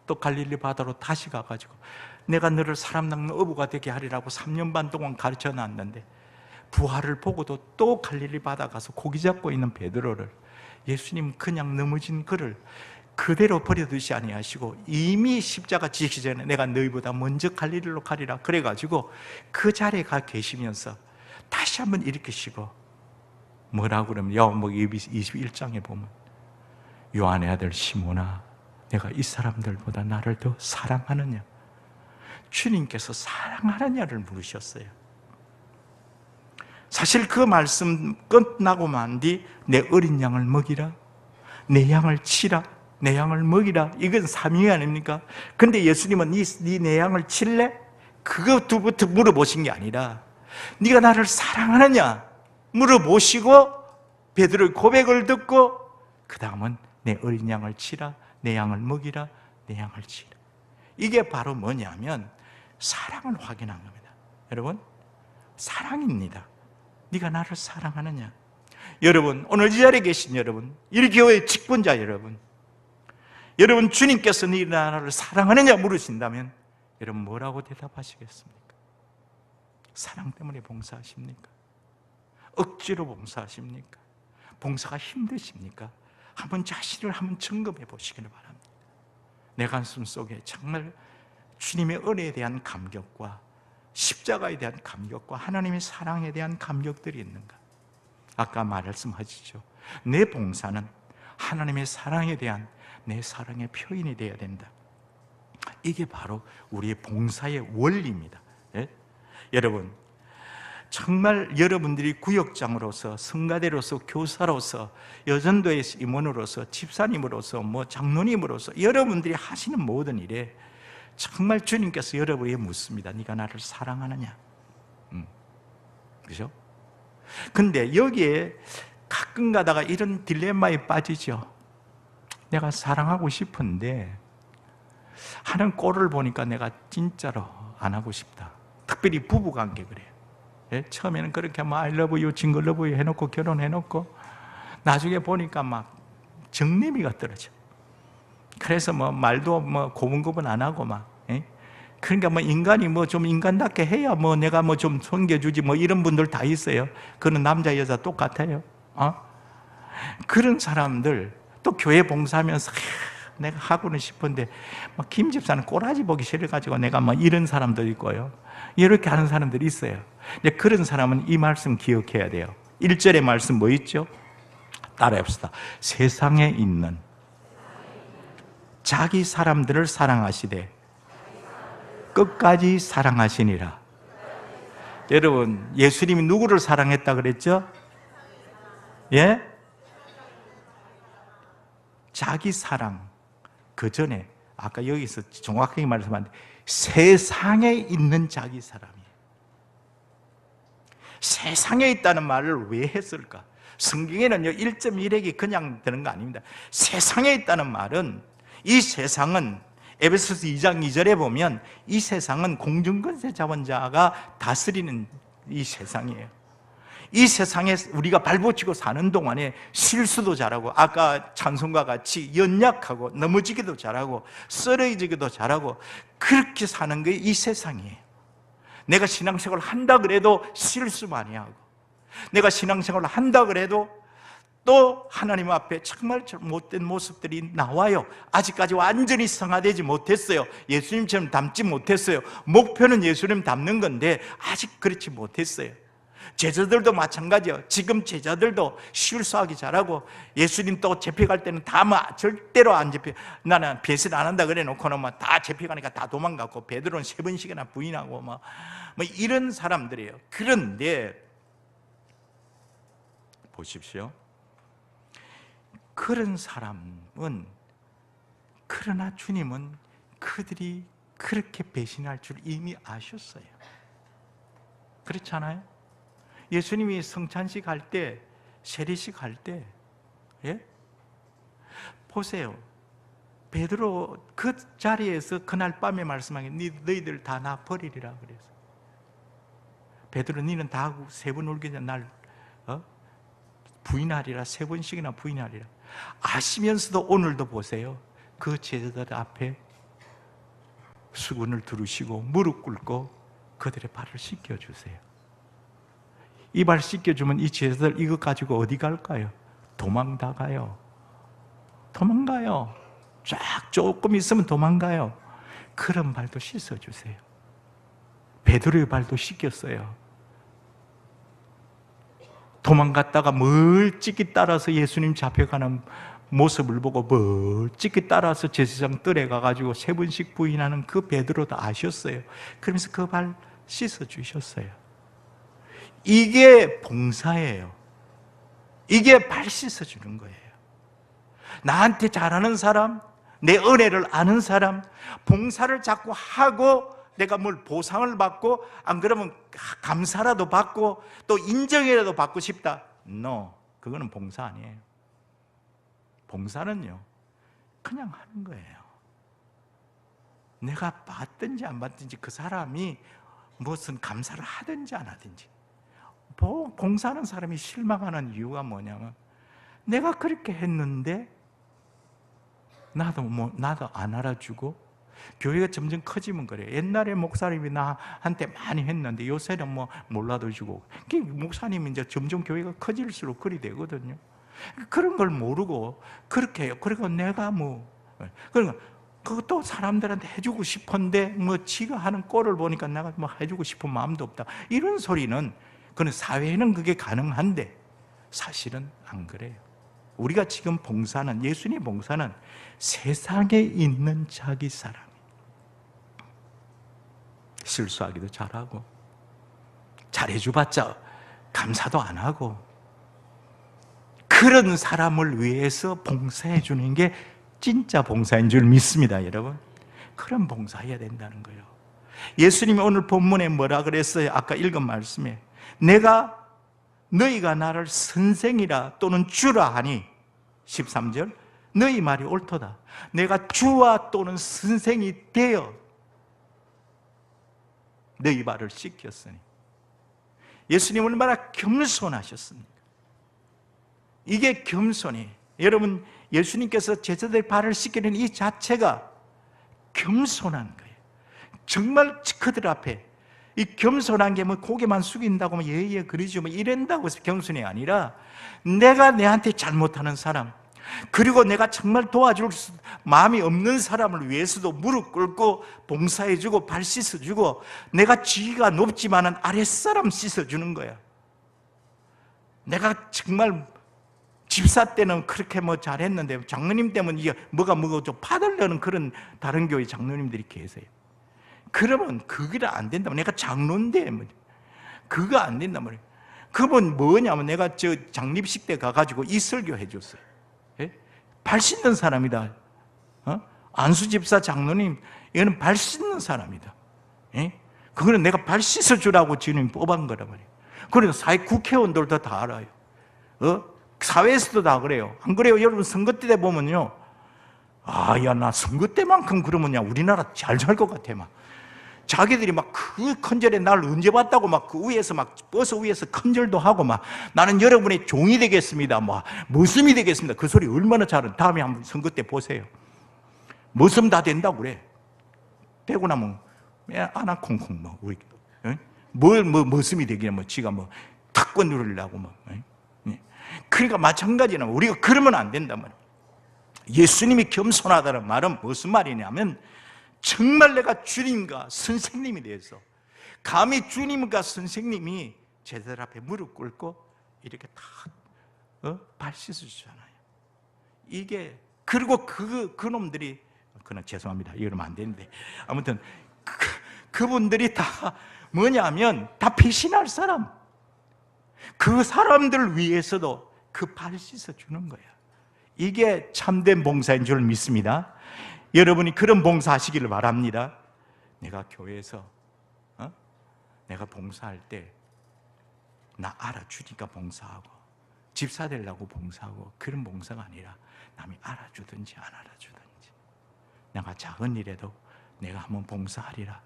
또 갈릴리 바다로 다시 가가지고 내가 너를 사람 낚는 어부가 되게 하리라고 3년 반 동안 가르쳐 놨는데 부활을 보고도 또 갈릴리 바다 가서 고기 잡고 있는 베드로를 예수님 그냥 넘어진 그를 그대로 버려두지 아니하시고 이미 십자가 지기 전에 내가 너희보다 먼저 갈릴리로 가리라 그래가지고 그 자리에 가 계시면서 다시 한번 일으키시고 뭐라고 그러면 요한복음 21장에 보면 요한의 아들 시몬아, 내가 이 사람들보다 나를 더 사랑하느냐? 주님께서 사랑하느냐를 물으셨어요. 사실 그 말씀 끝나고 만 뒤 내 어린 양을 먹이라, 내 양을 치라, 내 양을 먹이라, 이건 사명이 아닙니까? 근데 예수님은 내 양을 칠래? 그것부터 물어보신 게 아니라 네가 나를 사랑하느냐 물어보시고 베드로의 고백을 듣고 그 다음은 내 어린 양을 치라, 내 양을 먹이라, 내 양을 치라. 이게 바로 뭐냐면 사랑을 확인한 겁니다. 여러분, 사랑입니다. 네가 나를 사랑하느냐? 여러분, 오늘 이 자리에 계신 여러분, 이 교회의 직분자 여러분, 여러분 주님께서 네 나라를 사랑하느냐 물으신다면 여러분 뭐라고 대답하시겠습니까? 사랑 때문에 봉사하십니까? 억지로 봉사하십니까? 봉사가 힘드십니까? 한번 자신을 한번 점검해 보시기를 바랍니다. 내 가슴 속에 정말 주님의 은혜에 대한 감격과 십자가에 대한 감격과 하나님의 사랑에 대한 감격들이 있는가? 아까 말씀하시죠. 내 봉사는 하나님의 사랑에 대한 내 사랑의 표현이 되어야 된다. 이게 바로 우리의 봉사의 원리입니다. 예? 여러분, 정말 여러분들이 구역장으로서, 성가대로서, 교사로서, 여전도의 임원으로서, 집사님으로서, 장로님으로서 여러분들이 하시는 모든 일에 정말 주님께서 여러분에게 묻습니다. 네가 나를 사랑하느냐? 그죠? 근데 여기에 가끔 가다가 이런 딜레마에 빠지죠. 내가 사랑하고 싶은데 하는 꼴을 보니까 내가 진짜로 안 하고 싶다. 특별히 부부관계 그래요. 예? 처음에는 그렇게 I love you, 징글 love you 해놓고 결혼해놓고 나중에 보니까 막 정내미가 떨어져. 그래서 말도 고분고분 안 하고 막. 예? 그러니까 인간이 좀 인간답게 해야 내가 좀 섬겨주지 이런 분들 다 있어요. 그는 남자 여자 똑같아요. 그런 사람들 또 교회 봉사하면서 내가 하고는 싶은데 김 집사는 꼬라지 보기 싫어가지고 내가 이런 사람도 있고요. 이렇게 하는 사람들이 있어요. 근데 그런 사람은 이 말씀 기억해야 돼요. 1절의 말씀 뭐 있죠? 따라해봅시다. 세상에 있는 자기 사람들을 사랑하시되 끝까지 사랑하시니라. 여러분, 예수님이 누구를 사랑했다 그랬죠? 예? 자기 사랑. 그 전에 아까 여기서 정확하게 말씀하는데 세상에 있는 자기 사람이에요. 세상에 있다는 말을 왜 했을까? 성경에는요 1.1핵이 그냥 되는 거 아닙니다. 세상에 있다는 말은 이 세상은 에베소서 2장 2절에 보면 이 세상은 공중권세 자원자가 다스리는 이 세상이에요. 이 세상에 우리가 발붙이고 사는 동안에 실수도 잘하고 아까 찬송과 같이 연약하고 넘어지기도 잘하고 쓰러지기도 잘하고 그렇게 사는 게 이 세상이에요. 내가 신앙생활을 한다 그래도 실수 많이 하고 내가 신앙생활을 한다 그래도 또 하나님 앞에 정말 못된 모습들이 나와요. 아직까지 완전히 성화되지 못했어요. 예수님처럼 닮지 못했어요. 목표는 예수님 닮는 건데 아직 그렇지 못했어요. 제자들도 마찬가지예요. 지금 제자들도 실수하기 잘하고 예수님 또 잡혀갈 때는 다 절대로 안 잡혀. 나는 배신 안 한다 그래 놓고는 다 잡혀가니까 다 도망가고 베드로는 3번씩이나 부인하고 이런 사람들이에요. 그런데 보십시오. 그런 사람은 그러나 주님은 그들이 그렇게 배신할 줄 이미 아셨어요. 그렇잖아요? 예수님이 성찬식 할 때, 세례식 할 때, 예? 보세요. 베드로 그 자리에서 그날 밤에 말씀하긴 너희들 다 나 버리리라 그래서. 베드로 너는 다 3번 울기 전에 날 부인하리라. 3번씩이나 부인하리라. 아시면서도 오늘도 보세요. 그 제자들 앞에 수건을 두르시고 무릎 꿇고 그들의 발을 씻겨주세요. 이 발 씻겨주면 이 제자들 이거 가지고 어디 갈까요? 도망가요. 도망가요. 쫙 조금 있으면 도망가요. 그런 발도 씻어주세요. 베드로의 발도 씻겼어요. 도망갔다가 멀찍이 따라서 예수님 잡혀가는 모습을 보고 멀찍이 따라서 제사장 뜰에 가가지고 3번씩 부인하는 그 베드로도 아셨어요. 그러면서 그 발 씻어주셨어요. 이게 봉사예요. 이게 발 씻어주는 거예요. 나한테 잘하는 사람, 내 은혜를 아는 사람, 봉사를 자꾸 하고 내가 뭘 보상을 받고 안 그러면 감사라도 받고 또 인정이라도 받고 싶다. No, 그거는 봉사 아니에요. 봉사는요, 그냥 하는 거예요. 내가 받든지 안 받든지 그 사람이 무슨 감사를 하든지 안 하든지. 봉사하는 사람이 실망하는 이유가 뭐냐면 내가 그렇게 했는데 나도 안 알아주고 교회가 점점 커지면 그래요. 옛날에 목사님이 나한테 많이 했는데 요새는 몰라도 주고 목사님이 이제 점점 교회가 커질수록 그리 되거든요. 그런 걸 모르고 그렇게 해요. 그리고 내가 그러니까 그것도 사람들한테 해주고 싶은데 지가 하는 꼴을 보니까 내가 해주고 싶은 마음도 없다. 이런 소리는 그건 사회에는 그게 가능한데 사실은 안 그래요. 우리가 지금 봉사는, 예수님 봉사는 세상에 있는 자기 사람, 실수하기도 잘하고 잘해줘봤자 감사도 안 하고 그런 사람을 위해서 봉사해 주는 게 진짜 봉사인 줄 믿습니다. 여러분, 그런 봉사해야 된다는 거예요. 예수님이 오늘 본문에 뭐라 그랬어요? 아까 읽은 말씀에 너희가 나를 선생이라 또는 주라 하니 13절 너희 말이 옳도다. 내가 주와 또는 선생이 되어 너희 발을 씻겼으니. 예수님 얼마나 겸손하셨습니까? 이게 겸손이. 여러분, 예수님께서 제자들 발을 씻기는 이 자체가 겸손한 거예요. 정말 그들 앞에 이 겸손한 게 고개만 숙인다고 예의에 그러지 이런다고 해서 겸손이 아니라 내가 내한테 잘못하는 사람, 그리고 내가 정말 도와줄 마음이 없는 사람을 위해서도 무릎 꿇고 봉사해주고 발 씻어주고, 내가 지위가 높지만은 아랫사람 씻어주는 거야. 내가 정말 집사 때는 그렇게 잘했는데 장로님 때문에 이게 뭐가 좀 파들려는 그런 다른 교회 장로님들이 계세요. 그러면 그게 안 된다면, 내가 장로인데 그거 안 된단 말이에요. 그분 뭐냐면 내가 장립식 때 가가지고 이 설교 해줬어요. 예? 발 씻는 사람이다. 안수 집사 장로님, 이거는 발 씻는 사람이다. 예? 그거는 내가 발 씻어주라고 주님이 뽑은 거란 말이에요. 그러니까 사회 국회의원들도 다 알아요. 사회에서도 다 그래요. 안 그래요? 여러분, 선거 때 보면요, 나 선거 때만큼 그러면 우리나라 잘 살 것 같아. 자기들이 그 큰절에 날 언제 봤다고 그 위에서 버스 위에서 큰절도 하고 나는 여러분의 종이 되겠습니다. 머슴이 되겠습니다. 그 소리 얼마나 잘은. 다음에 한번 선거 때 보세요. 머슴 다 된다고 그래. 되고 나면 아나 콩콩 우리 머슴이 되기는 지가 탁권 누르려고 그러니까 마찬가지는 우리가 그러면 안 된단 말이에요. 예수님이 겸손하다는 말은 무슨 말이냐면, 정말 내가 주님과 선생님이 돼서 감히 주님과 선생님이 제자들 앞에 무릎 꿇고 이렇게 발 씻어주잖아요. 이게, 그리고 그놈들이, 죄송합니다, 이러면 안 되는데, 아무튼 그분들이 다 뭐냐면 다 배신할 사람, 그 사람들 위해서도 그 발 씻어주는 거야. 이게 참된 봉사인 줄 믿습니다. 여러분이 그런 봉사하시기를 바랍니다. 내가 교회에서 내가 봉사할 때 나 알아주니까 봉사하고, 집사 되려고 봉사하고, 그런 봉사가 아니라 남이 알아주든지 안 알아주든지 내가 작은 일에도 내가 한번 봉사하리라.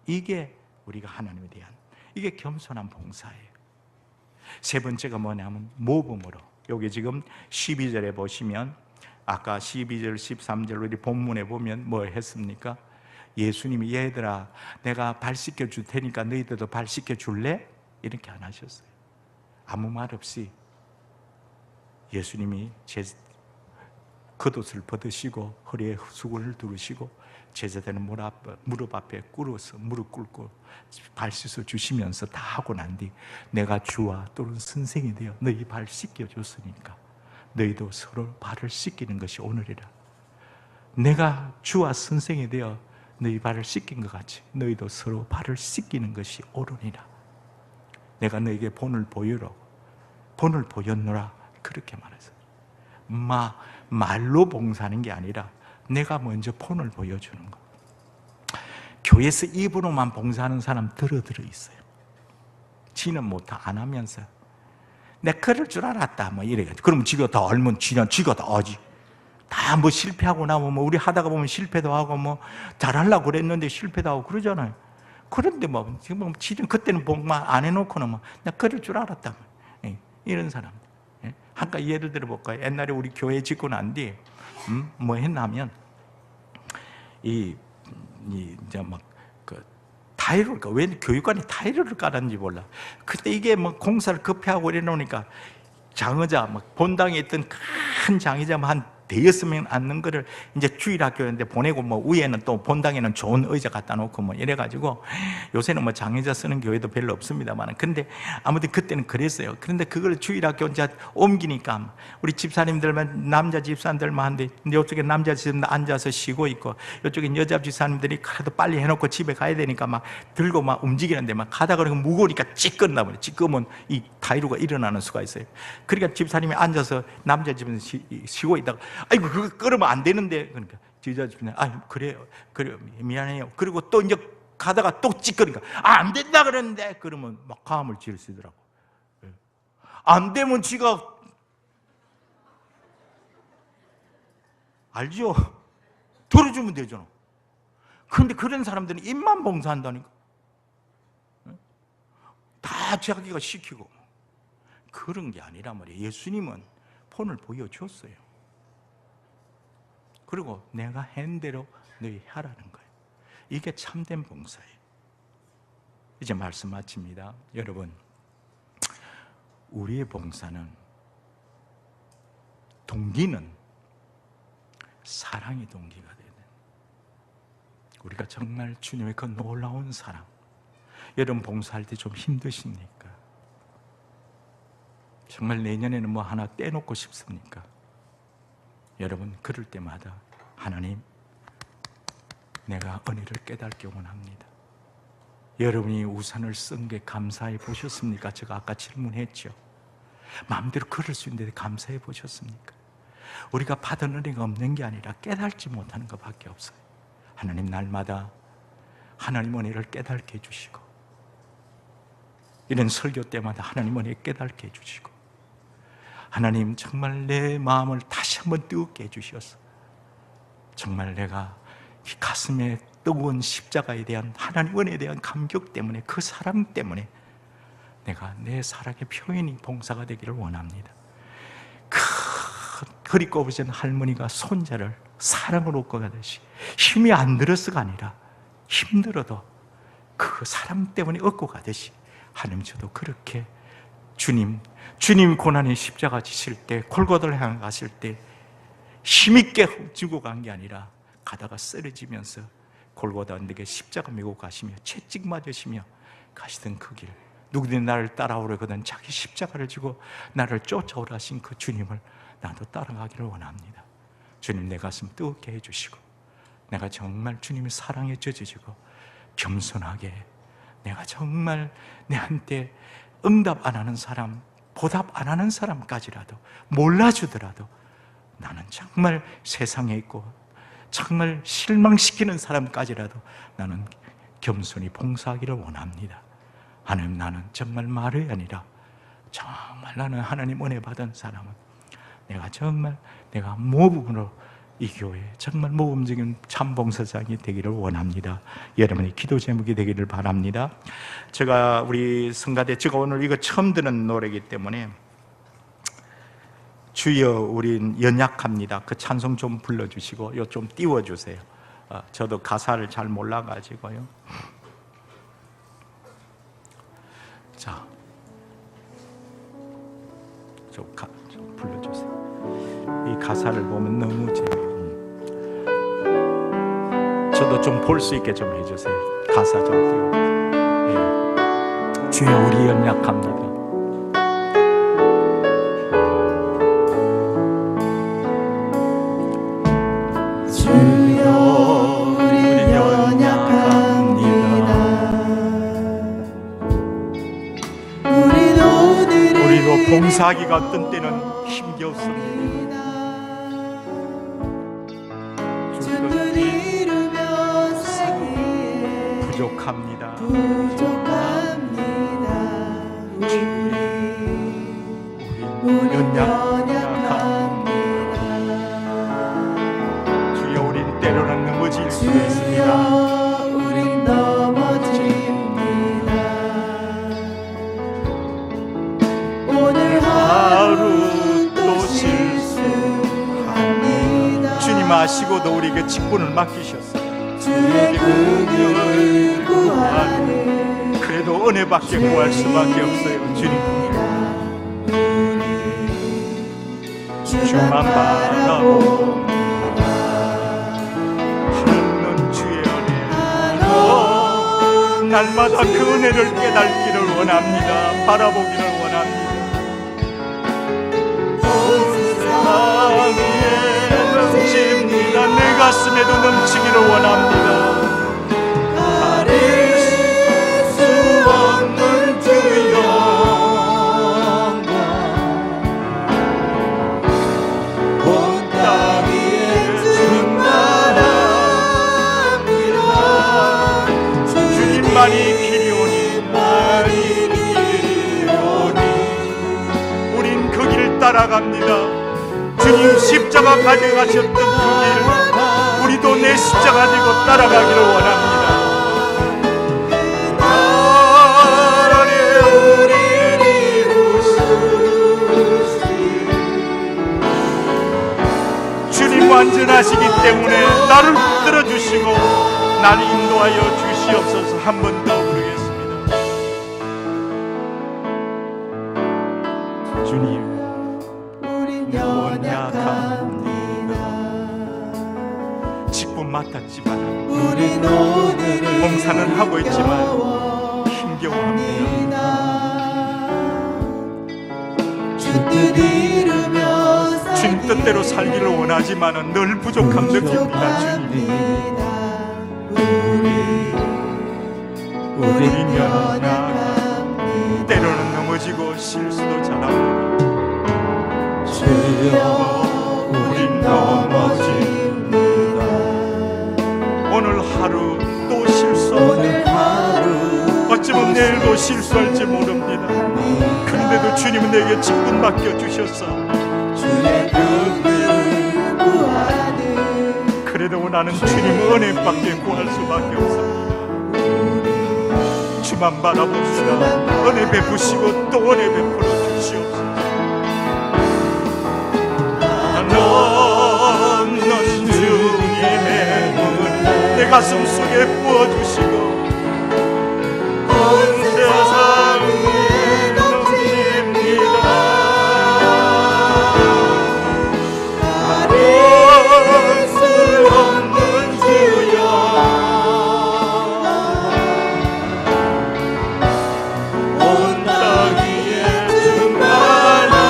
이게 우리가 하나님에 대한, 이게 겸손한 봉사예요. 세 번째가 뭐냐면 모범으로. 여기 지금 12절에 보시면, 아까 12절, 13절 우리 본문에 보면 뭐 했습니까? 예수님이 얘들아, 내가 발 씻겨줄 테니까 너희들도 발 씻겨줄래? 이렇게 안 하셨어요. 아무 말 없이 예수님이 제 겉옷을 벗으시고 허리에 수건을 두르시고 제자들은 무릎 앞에 꿇어서 무릎 꿇고 발 씻어 주시면서 다 하고 난 뒤 내가 주와 또는 선생이 되어 너희 발 씻겨 줬으니까 너희도 서로 발을 씻기는 것이 오늘이라. 내가 주와 선생이 되어 너희 발을 씻긴 것 같이 너희도 서로 발을 씻기는 것이 옳으니라. 내가 너에게 본을 보이라고 본을 보였노라 그렇게 말했어요. 말로 봉사하는 게 아니라 내가 먼저 본을 보여주는 거. 교회에서 입으로만 봉사하는 사람 들어 있어요. 지는 못하 안 하면서 내 그럴 줄 알았다 뭐 이래가지고 그러면 지가 다 알면 지가 다 하지. 다 뭐 실패하고 나면 뭐 우리 하다가 보면 실패도 하고 뭐 잘하려고 그랬는데 실패도 하고 그러잖아요. 그런데 뭐 지금 뭐 지는 그때는 봉만 안 해놓고는 뭐 나 그럴 줄 알았다 뭐. 이런 사람. 한가 예를 들어 볼까요? 옛날에 우리 교회 짓고 난 뒤 뭐 했냐면 이제 막 그 타일을 왜 교육관이 타일을 깔았는지 몰라. 그때 이게 뭐 공사를 급해하고 이래놓으니까 장의자 막 본당에 있던 큰 장의자 한 대여섯 명 앉는 거를 이제 주일학교인데 보내고 뭐 위에는 또 본당에는 좋은 의자 갖다 놓고 뭐 이래가지고 요새는 뭐 장의자 쓰는 교회도 별로 없습니다만 근데 아무튼 그때는 그랬어요. 그런데 그걸 주일학교 이제 옮기니까 우리 집사님들만 남자 집사님들만 한데 이쪽에 남자 집사님들 앉아서 쉬고 있고 이쪽에 여자 집사님들이 그래도 빨리 해놓고 집에 가야 되니까 막 들고 막 움직이는데 막 가다가 그러면 무거우니까 찌끈나 버려. 찌끄면 이 타이루가 일어나는 수가 있어요. 그러니까 집사님이 앉아서 남자 집에서 쉬고 있다가 아이고 그거 끌으면 안 되는데 그러니까 지자집사님 그래요 미안해요. 그리고 또 이제 가다가 또 찌끄니까 안 된다 그랬는데 그러면 막 가함을 지르시더라고. 안 되면 지가 알죠? 들어주면 되잖아. 그런데 그런 사람들은 입만 봉사한다니까. 다 자기가 시키고 그런 게 아니란 말이에요. 예수님은 본을 보여줬어요. 그리고 내가 한 대로 너희 하라는 거예요. 이게 참된 봉사예요. 이제 말씀 마칩니다. 여러분, 우리의 봉사는 동기는 사랑의 동기가 돼야 돼요. 우리가 정말 주님의 그 놀라운 사랑. 여러분 봉사할 때 좀 힘드십니까? 정말 내년에는 뭐 하나 떼놓고 싶습니까? 여러분 그럴 때마다 하나님 내가 은혜를 깨닫기 원합니다. 여러분이 우산을 쓴 게 감사해 보셨습니까? 제가 아까 질문했죠. 마음대로 걸을 수 있는데 감사해 보셨습니까? 우리가 받은 은혜가 없는 게 아니라 깨닫지 못하는 것밖에 없어요. 하나님 날마다 하나님 은혜를 깨닫게 해주시고 이런 설교 때마다 하나님 은혜 깨닫게 해주시고 하나님 정말 내 마음을 다시 한번 뜨겁게 해주셔서 정말 내가 이 가슴에 뜨거운 십자가에 대한 하나님 은혜에 대한 감격 때문에 그 사랑 때문에 내가 내 사랑의 표현이 봉사가 되기를 원합니다. 허리 꼽으신 할머니가 손자를 사랑으로 얻고가듯이 힘이 안 들어서가 아니라 힘들어도 그 사랑 때문에 얻고 가듯이 하나님 저도 그렇게 주님 고난의 십자가 지실 때 골고다를 향해 가실 때 힘있게 지고 간 게 아니라 가다가 쓰러지면서 골고다 언덕에 십자가 메고 가시며 채찍 맞으시며 가시던 그 길 누구든지 나를 따라오려거든 자기 십자가를 지고 나를 쫓아오라 하신 그 주님을 나도 따라가기를 원합니다. 주님 내 가슴 뜨겁게 해주시고 내가 정말 주님의 사랑에 젖어지고 겸손하게 내가 정말 내한테 응답 안 하는 사람 보답 안 하는 사람까지라도 몰라주더라도 나는 정말 세상에 있고 정말 실망시키는 사람까지라도 나는 겸손히 봉사하기를 원합니다. 하나님 나는 정말 말이 아니라 정말 나는 하나님 은혜 받은 사람은 내가 정말 내가 모범으로 이 교회 정말 모범적인 참봉사장이 되기를 원합니다. 여러분의 기도 제목이 되기를 바랍니다. 제가 우리 성가대 제가 오늘 이거 처음 듣는 노래이기 때문에 주여 우린 연약합니다. 그 찬송 좀 불러주시고 요 좀 띄워주세요. 저도 가사를 잘 몰라가지고요. 자, 좀 불러주세요. 이 가사를 보면 너무 재미있어요. 저도 좀 볼 수 있게 좀 해주세요. 가사 좀 띄워. 예. 주여 우리 연약합니다. 주여 우리 연약합니다. 우리도 봉사하기가 어떤 때는 힘겹습니다. 주 뜻 이루며 살기에 부족합니다. 우리 연약합니다. 주여 우린 때로는 넘어질 수도 있습니다. 우린 넘어집니다. 오늘 하루 또 실수합니다. 주님 아시고도 우리에게 직분을 맡기셨어요. 주의 긍휼을 구하는 그래도 은혜밖에 구할 수밖에 없어요. 주님 주만 바라봅니다. 하는 주의 은혜 날마다 그 은혜를 깨닫기를 원합니다. 바라보기를 원합니다. 온 세상에 넘칩니다. 내 가슴에도 넘치기를 원합니다. 가릴 수 없는 주 영광 온 땅 위에 충만합니다. 주님만이 필요니 우린 그 길을 따라갑니다. 주님 십자가 가져가셨던 그 길, 우리도 내 십자가 지고 따라가기를 원합니다. 주님 완전하시기 때문에 나를 붙들어 주시고 나를 인도하여 주시옵소서. 한 번 더 부르겠습니다. 주님 연약합니다. 직분 맡았지만 봉사는 하고 있지만 힘겨워합니다. 주님 뜻대로 살기를 원하지만 늘 부족함 느낍니다. 주님 우린 연약합니다. 때로는 넘어지고 실수도 잘합니다. 주여 우린 넘어집니다. 오늘 하루 또 실수합니다. 어쩌면 내일도 실수할지 모릅니다. 그런데도 주님은 내게 직분 맡겨주셨어. 그래도 나는 주님 은혜밖에 구할 수밖에 없습니다. 주만 바라봅시다. 은혜 베푸시고 또 은혜 베풀어 주시옵소서. 넘는 주님의 은혜 내 가슴 속에 부어주시고 온 세상에 넘칩니다. 가릴 수 없는 주여 온 땅 위에 충만합니다.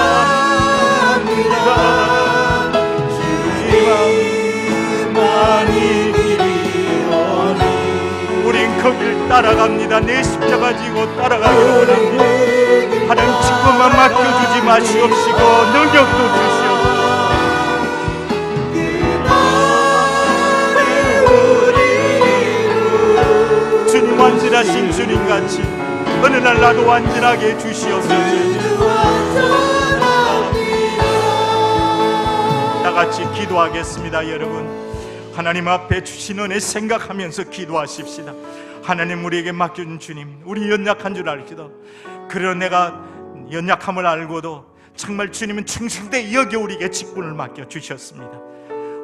우린 그 길 따라갑니다. 내 십자가 지고 따라가기를 원합니다. 하나님 직분만 맡겨주지 마시옵시고 능력도 주시옵소서. 주님 완전하신 주님같이 어느 날 나도 완전하게 해주시옵소서. 다같이 기도하겠습니다. 여러분 하나님 앞에 주신 은혜 생각하면서 기도하십시다. 하나님 우리에게 맡겨준 주님, 우리 연약한 줄 알지도 그러 내가 연약함을 알고도 정말 주님은 충성되게 여겨 우리에게 직분을 맡겨주셨습니다.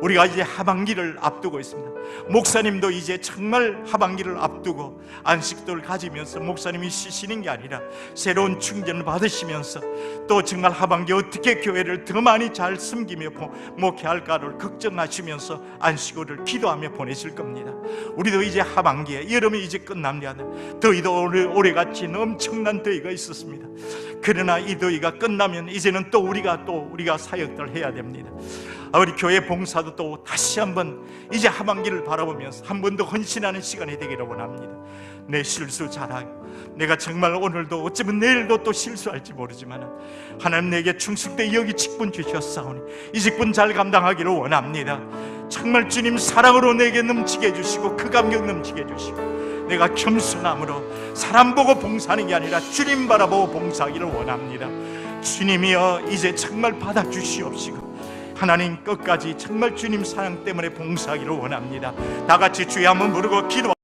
우리가 이제 하반기를 앞두고 있습니다. 목사님도 이제 정말 하반기를 앞두고 안식도를 가지면서 목사님이 쉬시는 게 아니라 새로운 충전을 받으시면서 또 정말 하반기 어떻게 교회를 더 많이 잘 섬기며 목회할까를 걱정하시면서 안식일을 기도하며 보내실 겁니다. 우리도 이제 하반기에, 여름이 이제 끝납니다. 더위도 올해같이 엄청난 더위가 있었습니다. 그러나 이 더위가 끝나면 이제는 또 우리가 사역들을 해야 됩니다. 우리 교회 봉사도 또 다시 한번 이제 하반기를 바라보면서 한 번 더 헌신하는 시간이 되기를 원합니다. 내 실수 잘하고, 내가 정말 오늘도 어쩌면 내일도 또 실수할지 모르지만 하나님 내게 충성되 여기 직분 주셨사오니 이 직분 잘 감당하기를 원합니다. 정말 주님 사랑으로 내게 넘치게 해주시고 그 감격 넘치게 해주시고 내가 겸손함으로 사람 보고 봉사하는 게 아니라 주님 바라보고 봉사하기를 원합니다. 주님이여 이제 정말 받아주시옵시고 하나님 끝까지 정말 주님 사랑 때문에 봉사하기를 원합니다. 다 같이 주여 한번 부르고 기도